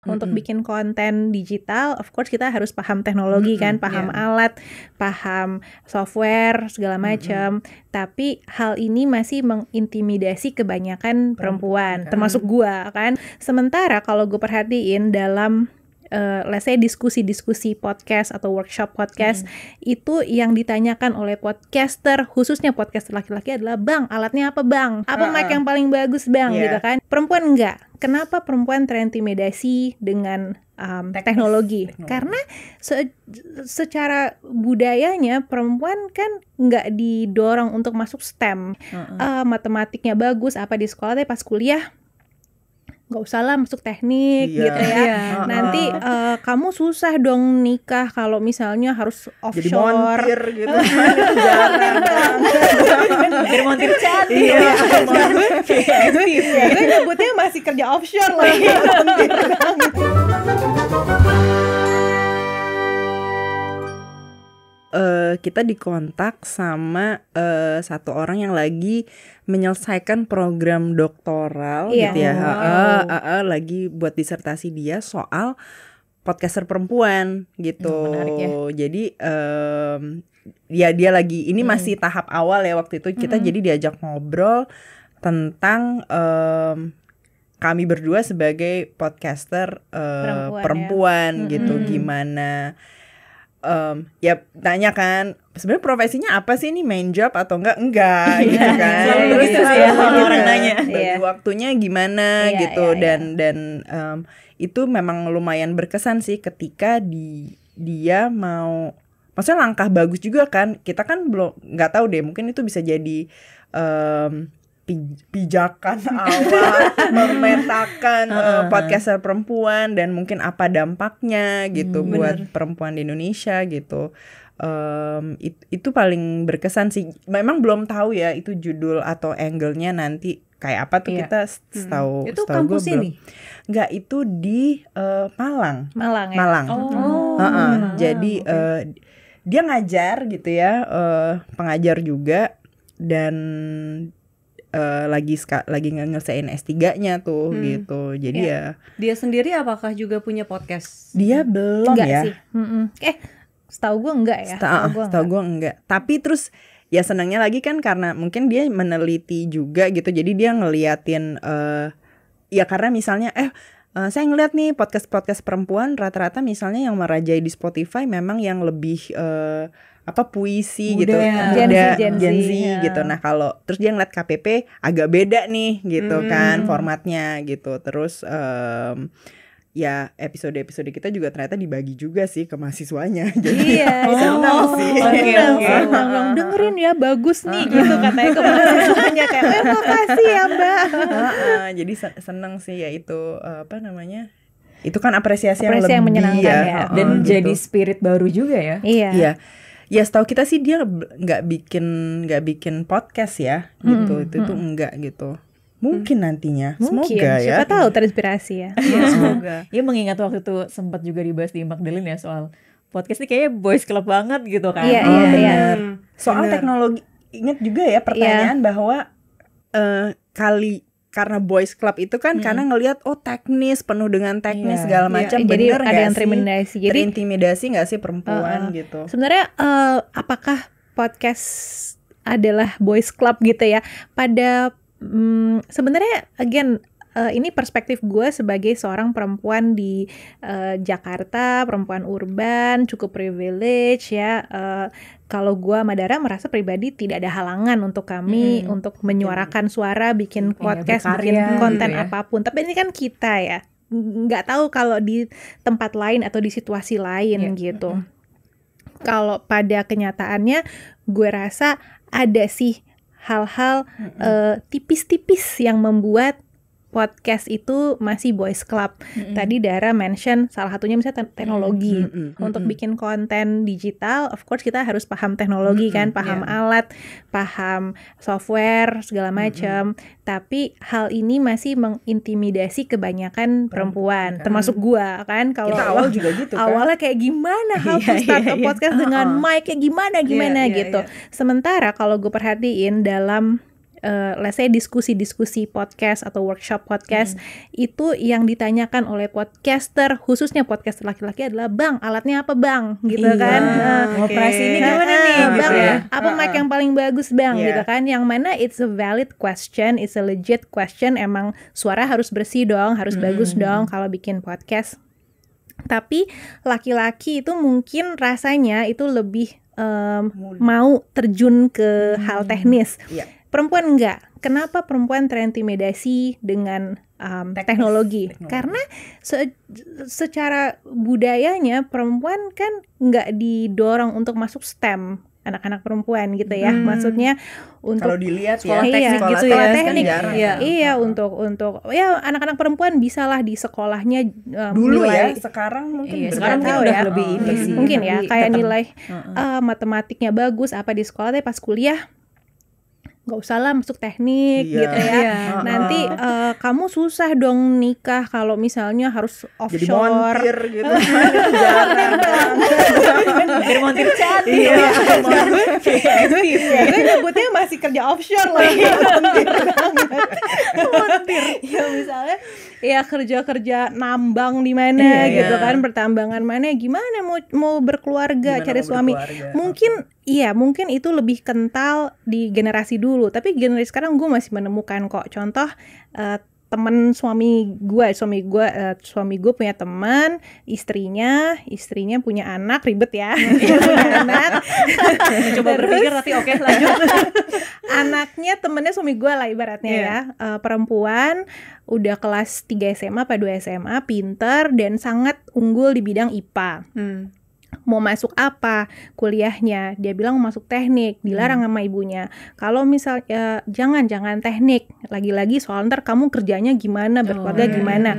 Untuk bikin konten digital, of course kita harus paham teknologi kan, paham alat, paham software segala macam. Tapi hal ini masih mengintimidasi kebanyakan perempuan, termasuk gua kan. Sementara kalau gue perhatiin dalam let's say diskusi-diskusi podcast atau workshop podcast, itu yang ditanyakan oleh podcaster, khususnya podcaster laki-laki adalah, bang, alatnya apa bang? Apa mic yang paling bagus bang? Gitu kan. Perempuan enggak. Kenapa perempuan terintimidasi dengan teknologi? Karena secara budayanya perempuan kan nggak didorong untuk masuk STEM. Matematiknya bagus apa di sekolah, tapi pas kuliah nggak usah lah masuk teknik gitu ya. Nanti kamu susah dong nikah kalau misalnya harus offshore. Jadi montir gitu. Jadi montir cantik. Gue nyebutnya masih kerja offshore lagi. Kita dikontak sama satu orang yang lagi menyelesaikan program doktoral gitu ya. Lagi buat disertasi dia soal podcaster perempuan gitu. Menarik ya. Jadi dia lagi ini masih tahap awal ya waktu itu kita jadi diajak ngobrol tentang kami berdua sebagai podcaster perempuan gitu, gimana ya tanya kan sebenarnya profesinya apa sih, ini main job atau enggak gitu kan. Terus ya orang nanya bagi waktunya gimana gitu. Dan itu memang lumayan berkesan sih ketika dia mau, maksudnya langkah bagus juga kan. Kita kan belum, nggak tahu deh, mungkin itu bisa jadi pijakan awal memetakan podcaster perempuan dan mungkin apa dampaknya gitu buat perempuan di Indonesia gitu. Itu paling berkesan sih. Memang belum tahu ya itu judul atau angle-nya nanti kayak apa tuh. Kita setahu itu gue kampus belum. ini? Enggak, itu di Malang. Ya? Malang. Jadi dia ngajar gitu ya, pengajar juga, dan lagi ngelesain S3-nya tuh gitu. Jadi ya dia sendiri apakah juga punya podcast? dia belum Enggak ya sih. Setahu gue enggak ya. Setahu gue enggak. Tapi terus ya senangnya lagi kan karena mungkin dia meneliti juga gitu. Jadi dia ngeliatin ya karena misalnya saya ngeliat nih podcast perempuan rata-rata misalnya yang merajai di Spotify memang yang lebih puisi gitu, Gen Z gitu. Nah kalau terus dia ngeliat KPP agak beda nih gitu kan formatnya gitu. Terus ya episode-episode kita juga ternyata dibagi juga sih ke mahasiswanya. Jadi senang sih. Dengerin ya, bagus nih gitu katanya ke mahasiswanya, kayak makasih ya Mbak. Jadi senang sih ya itu itu kan apresiasi yang yang lebih menyenangkan ya. Dan gitu. jadi spirit baru juga ya. Iya. Ya setahu kita sih dia nggak bikin podcast ya gitu. Itu enggak gitu. Mungkin nantinya. Semoga ya. Siapa tahu terinspirasi ya. Semoga. Ya mengingat waktu itu sempat juga dibahas di Magdalene ya soal podcast ini kayaknya boys club banget gitu kan. Iya. Soal teknologi, ingat juga ya pertanyaan bahwa karena boys club itu kan karena ngelihat teknis, penuh dengan teknis segala macam. Jadi Bener ada yang sih? terintimidasi. Jadi Terintimidasi nggak sih perempuan gitu? sebenarnya apakah podcast adalah boys club gitu ya? Pada sebenarnya again ini perspektif gue sebagai seorang perempuan di Jakarta, perempuan urban, cukup privilege ya. Kalau gue Madara merasa pribadi tidak ada halangan untuk kami untuk menyuarakan suara, bikin podcast, bikin konten gitu ya. apapun. Tapi ini kan kita ya, nggak tahu kalau di tempat lain atau di situasi lain gitu. Kalau pada kenyataannya gue rasa ada sih hal-hal tipis-tipis yang membuat podcast itu masih boys club. Tadi Dara mention salah satunya misalnya teknologi. Untuk bikin konten digital, of course kita harus paham teknologi kan, paham alat, paham software segala macam. Tapi hal ini masih mengintimidasi kebanyakan perempuan, termasuk gua kan. Kalau kita awal juga gitu kan. Awalnya kayak gimana harus start a podcast dengan mic kayak gimana gitu. Sementara kalau gue perhatiin dalam let's say diskusi-diskusi podcast atau workshop podcast, itu yang ditanyakan oleh podcaster, khususnya podcaster laki-laki adalah, bang alatnya apa bang, gitu kan, operasi ini gimana nih, bang gitu ya. apa mic yang paling bagus bang, gitu kan, yang mana it's a valid question, it's a legit question, emang suara harus bersih dong, harus bagus dong kalau bikin podcast. Tapi laki-laki itu mungkin rasanya itu lebih mau terjun ke hal teknis. Perempuan enggak. Kenapa perempuan terintimidasi dengan teknologi? Karena secara budayanya perempuan kan enggak didorong untuk masuk STEM. Anak-anak perempuan gitu ya, maksudnya untuk kalau dilihat sekolah ya, teknik gitu sekolah ya, teknik kan jarang. Iya, untuk ya anak-anak perempuan bisalah di sekolahnya dulu nilai, ya, sekarang mungkin sekarang tahu mungkin ya. udah lebih ini sih, mungkin ya lebih kayak tetap. nilai matematiknya bagus apa di sekolah, tapi pas kuliah nggak usah lah masuk teknik gitu ya. Nanti kamu susah dong nikah kalau misalnya harus jadi offshore. montir gitu. Jarang. Montir cantik. Gue nyebutnya masih kerja offshore lagi. Montir. Ya misalnya ya kerja nambang di mana gitu kan, pertambangan mana, gimana mau berkeluarga, Gimana cari mau suami. berkeluarga? Mungkin itu lebih kental di generasi dulu, tapi generasi sekarang gue masih menemukan kok contoh temen suami gue punya teman, istrinya punya anak, ribet ya. Punya anak. Coba berpikir tapi oke, lanjut. Anaknya temennya suami gue lah ibaratnya ya, perempuan, udah kelas 3 SMA apa 2 SMA, pinter dan sangat unggul di bidang IPA. Mau masuk apa kuliahnya, dia bilang mau masuk teknik, dilarang sama ibunya. Kalau misalnya jangan teknik, lagi-lagi soal ntar kamu kerjanya gimana, berkeluarga gimana.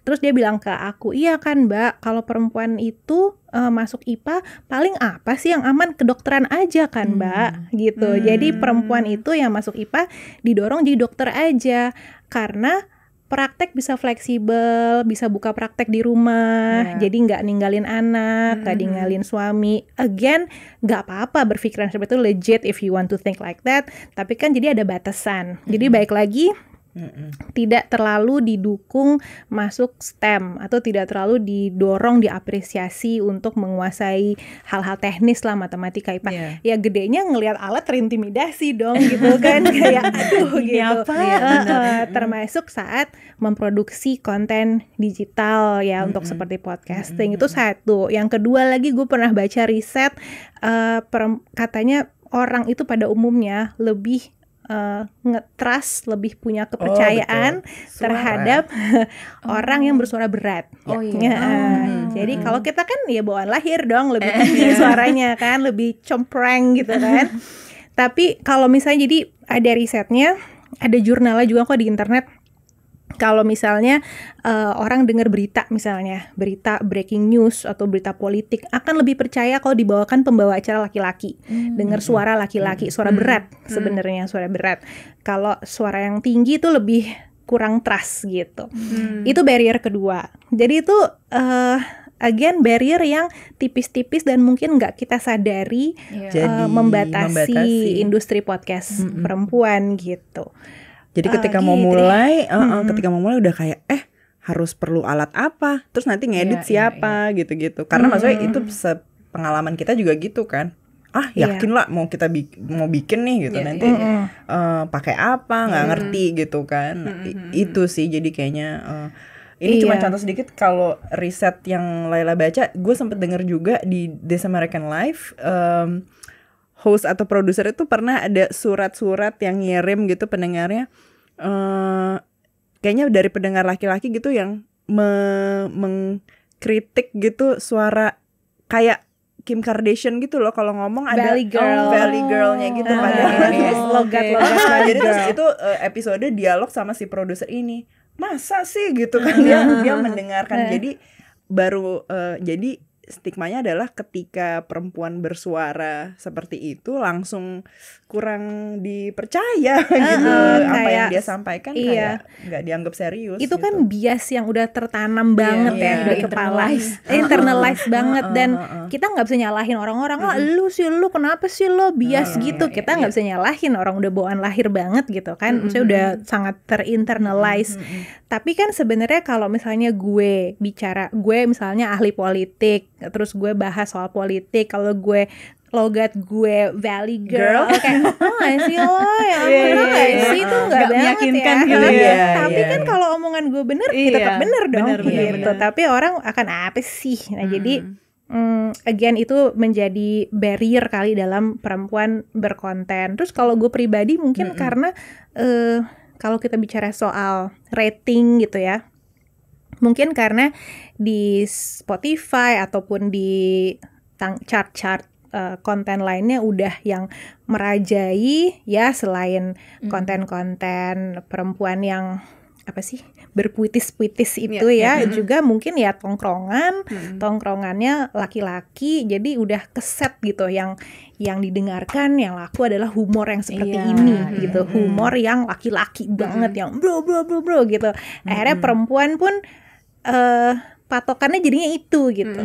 Terus dia bilang ke aku, iya kan mbak, kalau perempuan itu masuk IPA paling apa sih yang aman, kedokteran aja kan mbak, gitu. Jadi perempuan itu yang masuk IPA didorong jadi dokter aja, karena praktek bisa fleksibel, bisa buka praktek di rumah, jadi nggak ninggalin anak, nggak ninggalin suami. Again, nggak apa-apa berpikiran seperti itu, legit if you want to think like that. Tapi kan jadi ada batasan. Jadi baik lagi, tidak terlalu didukung masuk STEM atau tidak terlalu didorong, diapresiasi untuk menguasai hal-hal teknis lah, matematika, IPA. Ya gedenya ngelihat alat terintimidasi dong gitu kan, kayak aduh gitu. Termasuk saat memproduksi konten digital ya, untuk seperti podcasting. Itu satu. Yang kedua lagi, gue pernah baca riset, katanya orang itu pada umumnya lebih nge-trust, lebih punya kepercayaan terhadap orang yang bersuara berat. Jadi kalau kita kan ya bawaan lahir dong, lebih tinggi suaranya kan, lebih compreng gitu kan. Tapi kalau misalnya, jadi ada risetnya, ada jurnalnya juga kok di internet. Kalau misalnya orang dengar berita, misalnya berita breaking news atau berita politik, akan lebih percaya kalau dibawakan pembawa acara laki-laki, dengar suara laki-laki, suara berat sebenarnya, suara berat. Kalau suara yang tinggi itu lebih kurang trust gitu. Itu barrier kedua. Jadi itu again barrier yang tipis-tipis dan mungkin nggak kita sadari, membatasi industri podcast perempuan gitu. Jadi ketika mau mulai, udah kayak harus perlu alat apa, terus nanti ngedit siapa gitu-gitu. Karena maksudnya itu pengalaman kita juga gitu kan. Yakin lah mau kita mau bikin nih gitu, nanti pakai apa nggak ngerti gitu kan. Itu sih, jadi kayaknya ini cuma contoh sedikit. Kalau riset yang Laila baca, gue sempet denger juga di This American Life, host atau produser itu pernah ada surat-surat yang ngirim gitu pendengarnya, kayaknya dari pendengar laki-laki gitu, yang mengkritik gitu suara kayak Kim Kardashian gitu loh, kalau ngomong ada Valley Girl-nya gitu, logat. Jadi terus itu episode dialog sama si produser ini, masa sih gitu kan, dia mendengarkan. Jadi baru jadi stigmanya adalah ketika perempuan bersuara seperti itu langsung kurang dipercaya gitu. Apa yang dia sampaikan kayak nggak dianggap serius. Itu gitu. kan bias yang udah tertanam banget ya di kepala, internalize banget, dan kita nggak bisa nyalahin orang-orang. Lu kenapa sih lo bias gitu? Kita nggak bisa nyalahin orang udah bawaan lahir banget gitu kan. Maksudnya udah sangat terinternalize. Tapi kan sebenarnya kalau misalnya gue bicara, gue misalnya ahli politik, terus gue bahas soal politik, kalau gue logat gue valley girl, kayak nggak sih lo ya nggak sih, itu nggak meyakinkan gitu ya. Tapi kan kalau omongan gue bener, ya tetap bener dong gitu. Tapi orang akan apa sih? Nah jadi again itu menjadi barrier kali dalam perempuan berkonten. Terus kalau gue pribadi mungkin karena kalau kita bicara soal rating gitu ya, mungkin karena di Spotify ataupun di chart-chart konten lainnya udah yang merajai ya, selain konten-konten perempuan yang apa sih berpuitis-puitis itu juga mungkin ya tongkrongannya laki-laki, jadi udah keset gitu yang didengarkan, yang laku adalah humor yang seperti ini gitu, humor yang laki-laki banget, yang bro gitu. Akhirnya perempuan pun patokannya jadinya itu gitu.